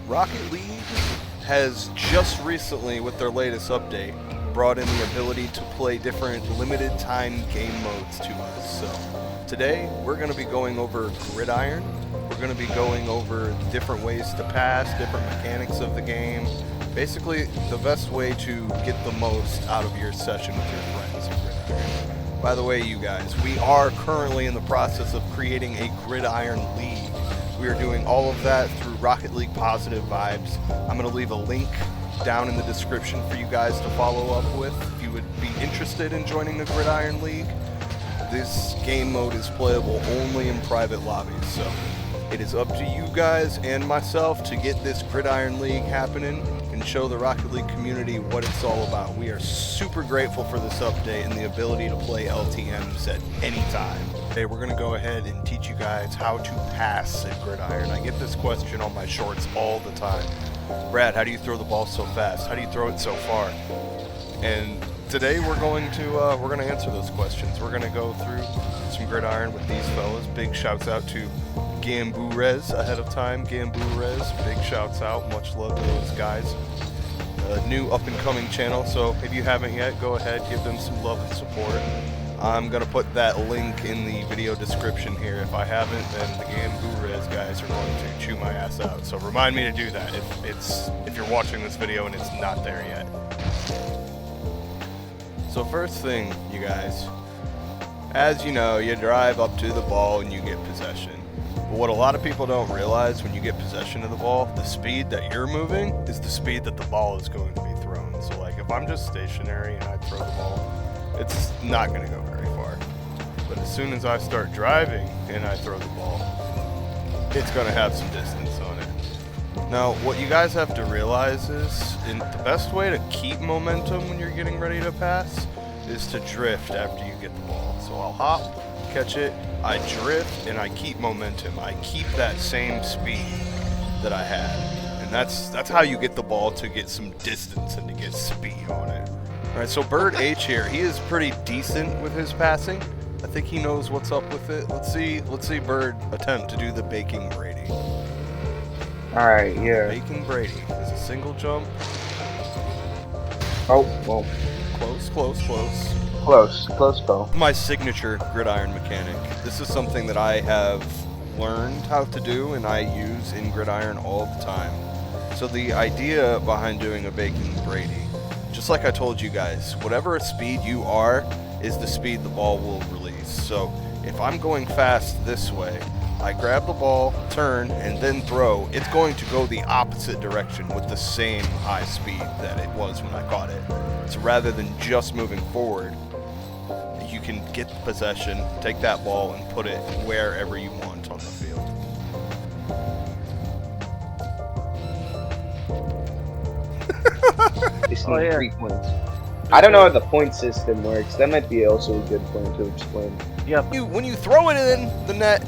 Rocket League has just recently, with their latest update, brought in the ability to play different limited time game modes to us. So today we're going to be going over Gridiron. We're going to be going over different ways to pass, different mechanics of the game. Basically, the best way to get the most out of your session with your friends in Gridiron. By the way, you guys, we are currently in the process of creating a Gridiron League. We are doing all of that through Rocket League Positive Vibes. I'm going to leave a link down in the description for you guys to follow up with if you would be interested in joining the Gridiron League. This game mode is playable only in private lobbies, so it is up to you guys and myself to get this Gridiron League happening and show the Rocket League community what it's all about. We are super grateful for this update and the ability to play LTMs at any time. Today we're going to go ahead and teach you guys how to pass at Gridiron. I get this question on my shorts all the time. Brad, how do you throw the ball so fast? How do you throw it so far? And today we're going to answer those questions. We're going to go through some Gridiron with these fellas. Big shouts out to Gamburez ahead of time. Gamburez, big shouts out. Much love to those guys. A new up-and-coming channel, so if you haven't yet, go ahead, give them some love and support. I'm going to put that link in the video description here. If I haven't, then the Gamburez guys are going to chew my ass out. So remind me to do that if you're watching this video and it's not there yet. So first thing, you guys, as you know, you drive up to the ball and you get possession. But what a lot of people don't realize when you get possession of the ball, the speed that you're moving is the speed that the ball is going to be thrown. So like if I'm just stationary and I throw the ball, it's not going to go very far. But as soon as I start driving and I throw the ball, it's going to have some distance on it. Now, what you guys have to realize is the best way to keep momentum when you're getting ready to pass is to drift after you get the ball. So I'll hop, catch it, I drift, and I keep momentum. I keep that same speed that I had. And that's how you get the ball to get some distance and to get speed on it. Alright, so Bird H here, he is pretty decent with his passing. I think he knows what's up with it. Let's see Bird attempt to do the Bacon Brady. Alright, yeah. Bacon Brady is a single jump. Oh, well. Close though. My signature Gridiron mechanic. This is something that I have learned how to do and I use in Gridiron all the time. So the idea behind doing a Bacon Brady, just like I told you guys, whatever speed you are is the speed the ball will release. So if I'm going fast this way, I grab the ball, turn, and then throw, it's going to go the opposite direction with the same high speed that it was when I caught it. So rather than just moving forward, you can get the possession, take that ball, and put it wherever you want on the field. Just need 3 points. I don't know how the point system works. That might be also a good point to explain. Yeah. When you throw it in the net,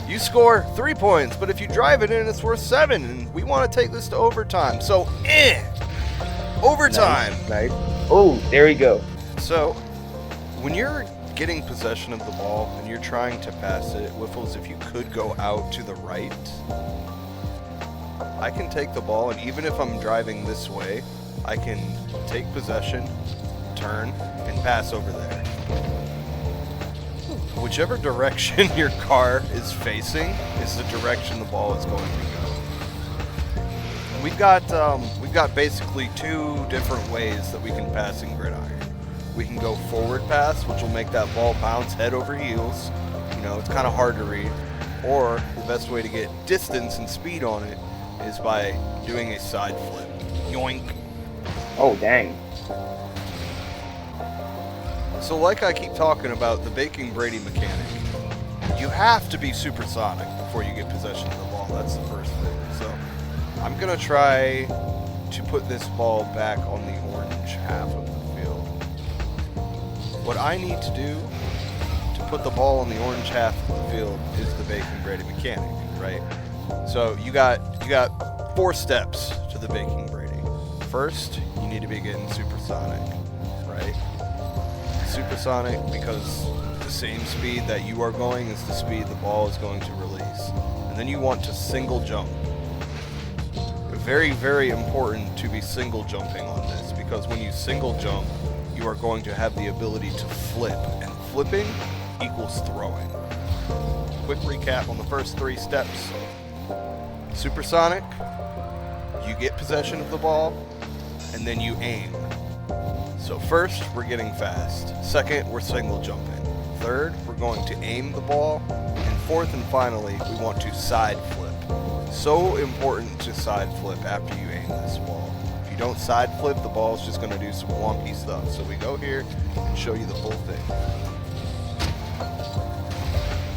you score 3 points, but if you drive it in, it's worth 7, and we want to take this to overtime. So, overtime. Nice. Oh, there we go. So, when you're getting possession of the ball and you're trying to pass it, Wiffles, if you could go out to the right, I can take the ball, and even if I'm driving this way, I can take possession, turn, and pass over there. Whichever direction your car is facing is the direction the ball is going to go. We've got basically 2 different ways that we can pass in Gridiron. We can go forward pass, which will make that ball bounce head over heels. You know, it's kind of hard to read. Or the best way to get distance and speed on it is by doing a side flip. Yoink. Oh, dang. So like I keep talking about the Bacon Brady mechanic, you have to be supersonic before you get possession of the ball. That's the first thing. So I'm going to try to put this ball back on the orange half of the field. What I need to do to put the ball on the orange half of the field is the Bacon Brady mechanic, right? So you got 4 steps to the Bacon Brady. First, you need to be getting supersonic, right? Supersonic because the same speed that you are going is the speed the ball is going to release. And then you want to single jump. very, very important to be single jumping on this, because when you single jump, you are going to have the ability to flip, and flipping equals throwing. Quick recap on the first 3 steps. Supersonic, you get possession of the ball, and then you aim. So first, we're getting fast. Second, we're single jumping. Third, we're going to aim the ball. And fourth and finally, we want to side flip. So important to side flip after you aim this ball. If you don't side flip, the ball is just going to do some wonky stuff. So we go here and show you the full thing.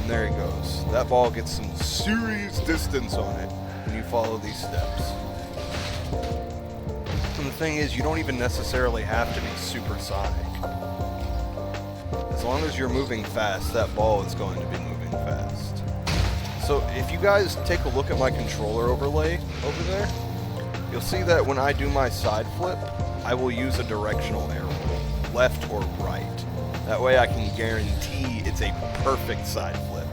And there he goes. That ball gets some serious distance on it when you follow these steps. And the thing is, you don't even necessarily have to be supersonic. As long as you're moving fast, that ball is going to be moving fast. So if you guys take a look at my controller overlay over there, you'll see that when I do my side flip, I will use a directional arrow, left or right. That way I can guarantee it's a perfect side flip.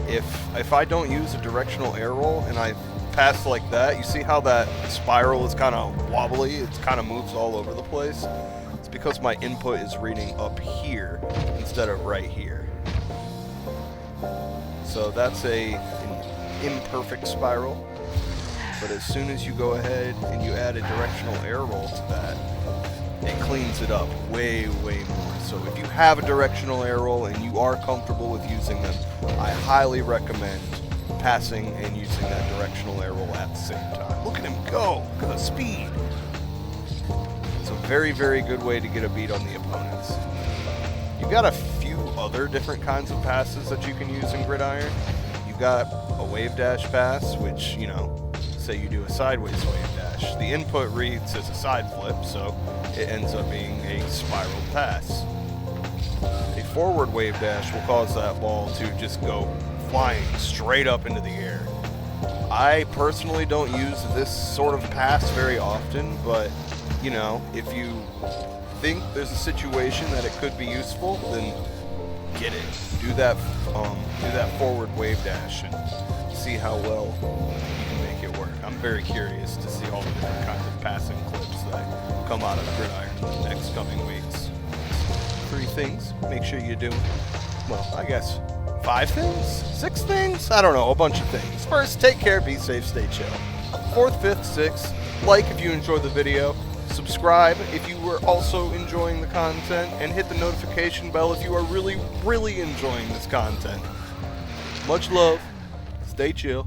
If I don't use a directional arrow and I pass like that, you see how that spiral is kind of wobbly? It kind of moves all over the place. It's because my input is reading up here instead of right here. So that's an imperfect spiral. But as soon as you go ahead and you add a directional arrow to that, it cleans it up way, way more. So if you have a directional arrow and you are comfortable with using them, I highly recommend passing and using that directional arrow at the same time. Look at him go! Look at the speed! It's a very, very good way to get a beat on the opponents. You've got a few other different kinds of passes that you can use in Gridiron. You've got a wave dash pass, which, you know, say you do a sideways wave dash. The input reads as a side flip, so it ends up being a spiral pass. A forward wave dash will cause that ball to just go flying straight up into the air. I personally don't use this sort of pass very often, but you know, if you think there's a situation that it could be useful, then get it. Do that forward wave dash and see how well you can make it work. I'm very curious to see all the different kinds of passing clips that come out of Gridiron in the next coming weeks. 3 things, make sure you do, well, I guess 5 things? 6 things? I don't know, a bunch of things. First, take care, be safe, stay chill. 4th, 5th, 6th, like if you enjoyed the video, subscribe if you were also enjoying the content, and hit the notification bell if you are really, really enjoying this content. Much love, stay chill.